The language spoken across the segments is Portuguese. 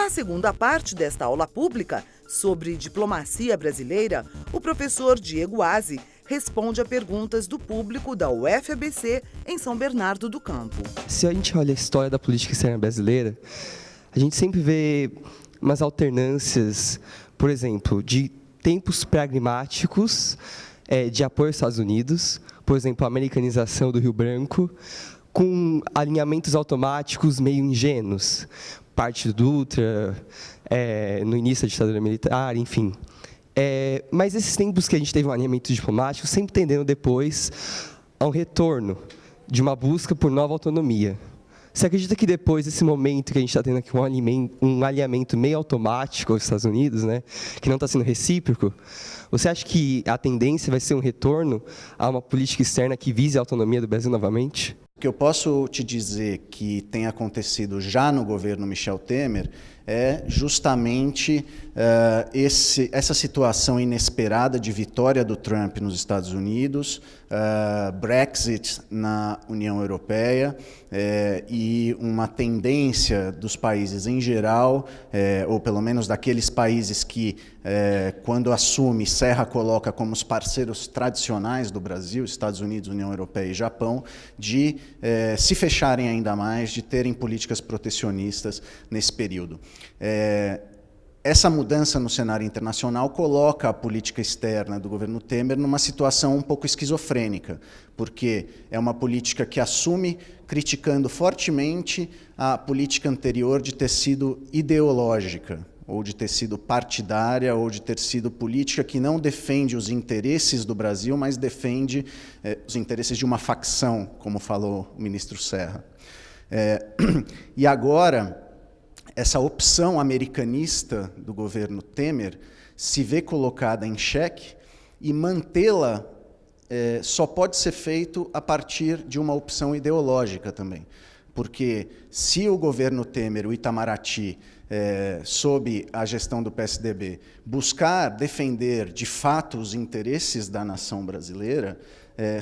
Na segunda parte desta aula pública sobre diplomacia brasileira, o professor Diego Aze responde a perguntas do público da UFABC em São Bernardo do Campo. Se a gente olha a história da política externa brasileira, a gente sempre vê umas alternâncias, por exemplo, de tempos pragmáticos de apoio aos Estados Unidos, por exemplo, a americanização do Rio Branco, com alinhamentos automáticos meio ingênuos, parte do Dutra, no início da ditadura militar, enfim. Mas esses tempos que a gente teve um alinhamento diplomático, sempre tendendo depois a um retorno de uma busca por nova autonomia. Você acredita que depois desse momento que a gente está tendo aqui um alinhamento meio automático aos Estados Unidos, né, que não está sendo recíproco, você acha que a tendência vai ser um retorno a uma política externa que vise a autonomia do Brasil novamente? O que eu posso te dizer que tem acontecido já no governo Michel Temer é justamente essa situação inesperada de vitória do Trump nos Estados Unidos, Brexit na União Europeia e uma tendência dos países em geral, ou pelo menos daqueles países que, quando assume, Serra coloca como os parceiros tradicionais do Brasil, Estados Unidos, União Europeia e Japão, de se fecharem ainda mais, de terem políticas protecionistas nesse período. Essa mudança no cenário internacional coloca a política externa do governo Temer numa situação um pouco esquizofrênica, porque é uma política que assume criticando fortemente a política anterior de ter sido ideológica, ou de ter sido partidária, ou de ter sido política que não defende os interesses do Brasil, mas defende os interesses de uma facção, como falou o ministro Serra. E agora, essa opção americanista do governo Temer se vê colocada em xeque e mantê-la só pode ser feito a partir de uma opção ideológica também. Porque se o governo Temer, o Itamaraty, sob a gestão do PSDB, buscar defender de fato os interesses da nação brasileira,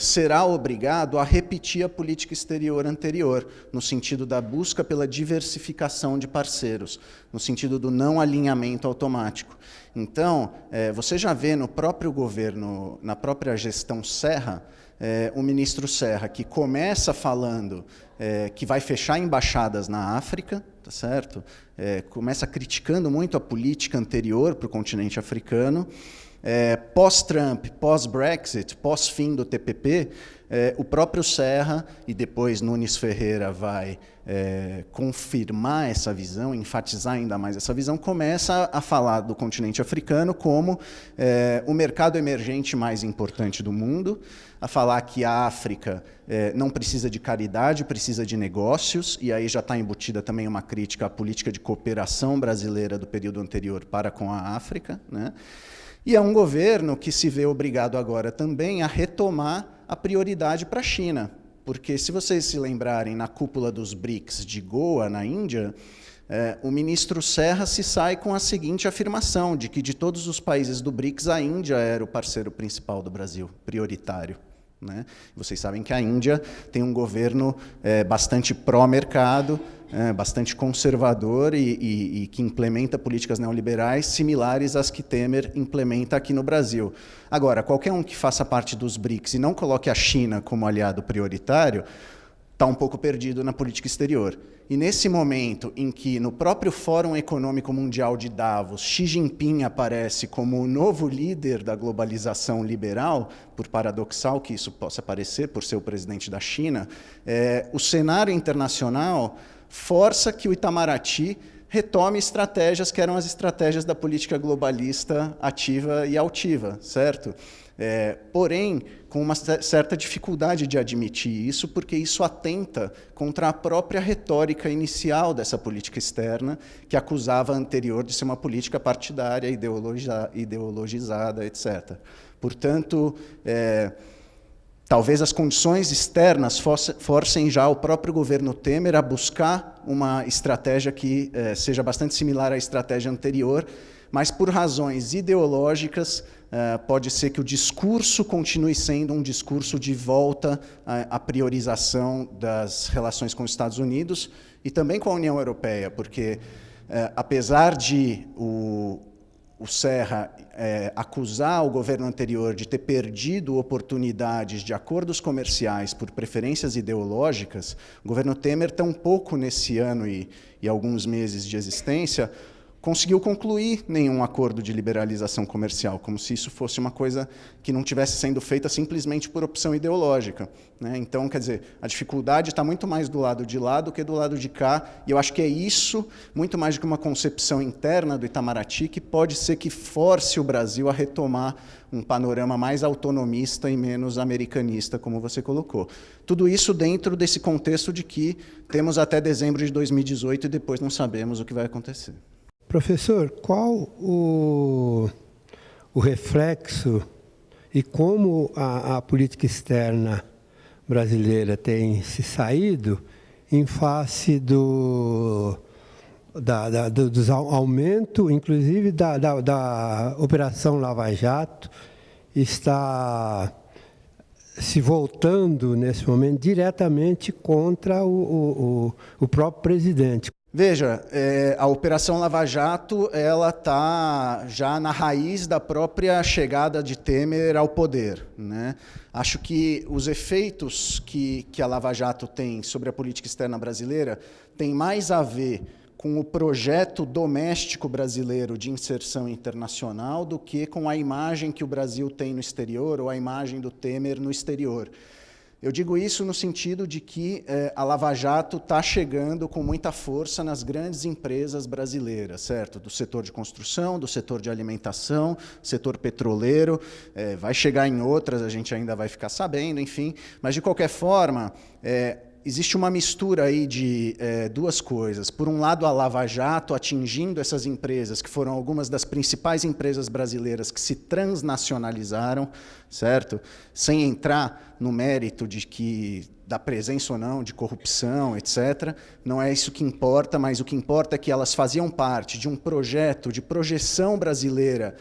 será obrigado a repetir a política exterior anterior, no sentido da busca pela diversificação de parceiros, no sentido do não alinhamento automático. Então, você já vê no próprio governo, na própria gestão Serra, o ministro Serra, que começa falando que vai fechar embaixadas na África, tá certo? Começa criticando muito a política anterior para o continente africano. Pós-Trump, pós-Brexit, pós-fim do TPP, o próprio Serra, e depois Nunes Ferreira vai confirmar essa visão, enfatizar ainda mais essa visão, começa a falar do continente africano como o mercado emergente mais importante do mundo, a falar que a África não precisa de caridade, precisa de negócios, e aí já está embutida também uma crítica à política de cooperação brasileira do período anterior para com a África, né? E é um governo que se vê obrigado agora também a retomar a prioridade para a China, porque se vocês se lembrarem, na cúpula dos BRICS de Goa, na Índia, o ministro Serra se sai com a seguinte afirmação, de que de todos os países do BRICS, a Índia era o parceiro principal do Brasil, prioritário, né? Vocês sabem que a Índia tem um governo bastante pró-mercado, bastante conservador e que implementa políticas neoliberais similares às que Temer implementa aqui no Brasil. Agora, qualquer um que faça parte dos BRICS e não coloque a China como aliado prioritário, está um pouco perdido na política exterior. E nesse momento em que, no próprio Fórum Econômico Mundial de Davos, Xi Jinping aparece como o novo líder da globalização liberal, por paradoxal que isso possa parecer, por ser o presidente da China, o cenário internacional força que o Itamaraty retome estratégias que eram as estratégias da política globalista ativa e altiva, certo? Porém, com uma certa dificuldade de admitir isso, porque isso atenta contra a própria retórica inicial dessa política externa, que acusava a anterior de ser uma política partidária, ideologizada, etc. Portanto, talvez as condições externas forcem já o próprio governo Temer a buscar uma estratégia que seja bastante similar à estratégia anterior, mas por razões ideológicas, pode ser que o discurso continue sendo um discurso de volta à priorização das relações com os Estados Unidos e também com a União Europeia, porque apesar de o Serra acusar o governo anterior de ter perdido oportunidades de acordos comerciais por preferências ideológicas, o governo Temer, tampouco nesse ano e alguns meses de existência, conseguiu concluir nenhum acordo de liberalização comercial, como se isso fosse uma coisa que não tivesse sendo feita simplesmente por opção ideológica, né? Então, quer dizer, a dificuldade está muito mais do lado de lá do que do lado de cá, e eu acho que é isso, muito mais do que uma concepção interna do Itamaraty, que pode ser que force o Brasil a retomar um panorama mais autonomista e menos americanista, como você colocou. Tudo isso dentro desse contexto de que temos até dezembro de 2018 e depois não sabemos o que vai acontecer. Professor, qual o reflexo e como a política externa brasileira tem se saído em face dos aumento, inclusive da Operação Lava Jato, está se voltando, nesse momento, diretamente contra o próprio presidente? Veja, a Operação Lava Jato ela está já na raiz da própria chegada de Temer ao poder, né? Acho que os efeitos que a Lava Jato tem sobre a política externa brasileira têm mais a ver com o projeto doméstico brasileiro de inserção internacional do que com a imagem que o Brasil tem no exterior ou a imagem do Temer no exterior. Eu digo isso no sentido de que a Lava Jato está chegando com muita força nas grandes empresas brasileiras, certo? Do setor de construção, do setor de alimentação, setor petroleiro, vai chegar em outras, a gente ainda vai ficar sabendo, enfim. Mas, de qualquer forma, existe uma mistura aí de duas coisas. Por um lado, a Lava Jato atingindo essas empresas, que foram algumas das principais empresas brasileiras que se transnacionalizaram, certo? Sem entrar no mérito da presença ou não de corrupção, etc. Não é isso que importa, mas o que importa é que elas faziam parte de um projeto de projeção brasileira,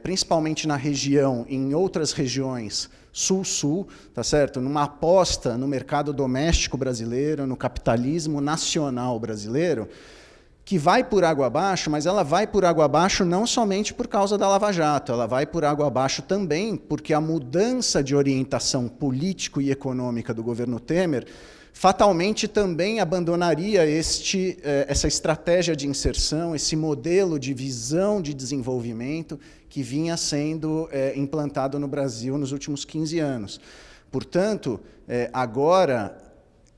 principalmente na região e em outras regiões, Sul-Sul, tá certo? Numa aposta no mercado doméstico brasileiro, no capitalismo nacional brasileiro, que vai por água abaixo, mas ela vai por água abaixo não somente por causa da Lava Jato, ela vai por água abaixo também porque a mudança de orientação político e econômica do governo Temer fatalmente também abandonaria essa estratégia de inserção, esse modelo de visão de desenvolvimento que vinha sendo implantado no Brasil nos últimos 15 anos. Portanto, agora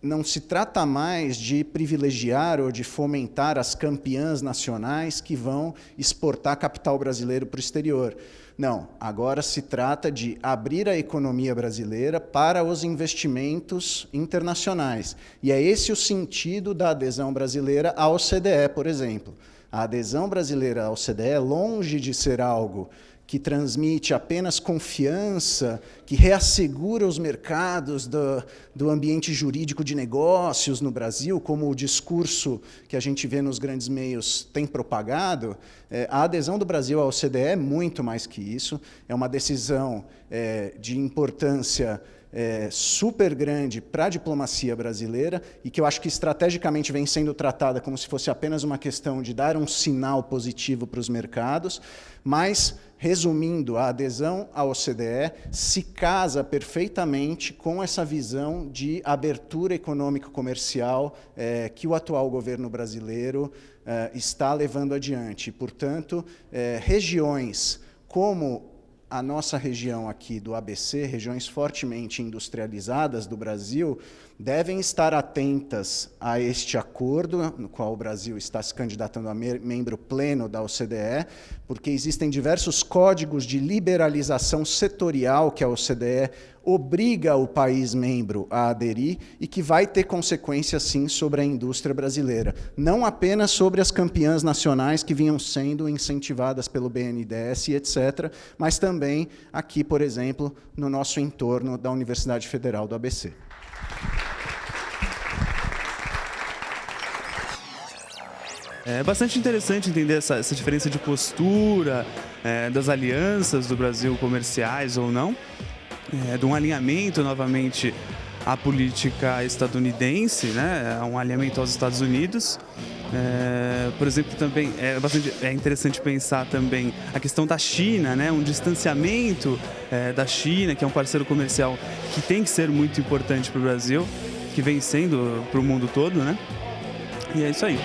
não se trata mais de privilegiar ou de fomentar as campeãs nacionais que vão exportar capital brasileiro para o exterior. Não, agora se trata de abrir a economia brasileira para os investimentos internacionais. E é esse o sentido da adesão brasileira à OCDE, por exemplo. A adesão brasileira à OCDE, longe de ser algo que transmite apenas confiança, que reassegura os mercados do ambiente jurídico de negócios no Brasil, como o discurso que a gente vê nos grandes meios tem propagado, a adesão do Brasil à OCDE é muito mais que isso, é uma decisão de importância super grande para a diplomacia brasileira e que eu acho que estrategicamente vem sendo tratada como se fosse apenas uma questão de dar um sinal positivo para os mercados, mas, resumindo, a adesão à OCDE se casa perfeitamente com essa visão de abertura econômico-comercial que o atual governo brasileiro está levando adiante. Portanto, regiões como a nossa região aqui do ABC, regiões fortemente industrializadas do Brasil, devem estar atentas a este acordo, no qual o Brasil está se candidatando a membro pleno da OCDE, porque existem diversos códigos de liberalização setorial que a OCDE obriga o país membro a aderir e que vai ter consequências, sim, sobre a indústria brasileira. Não apenas sobre as campeãs nacionais que vinham sendo incentivadas pelo BNDES e etc., mas também aqui, por exemplo, no nosso entorno da Universidade Federal do ABC. É bastante interessante entender essa diferença de postura, das alianças do Brasil comerciais ou não, de um alinhamento novamente à política estadunidense, né, um alinhamento aos Estados Unidos. Por exemplo, também é interessante pensar também a questão da China, né, um distanciamento da China, que é um parceiro comercial que tem que ser muito importante para o Brasil, que vem sendo para o mundo todo, né? E é isso aí.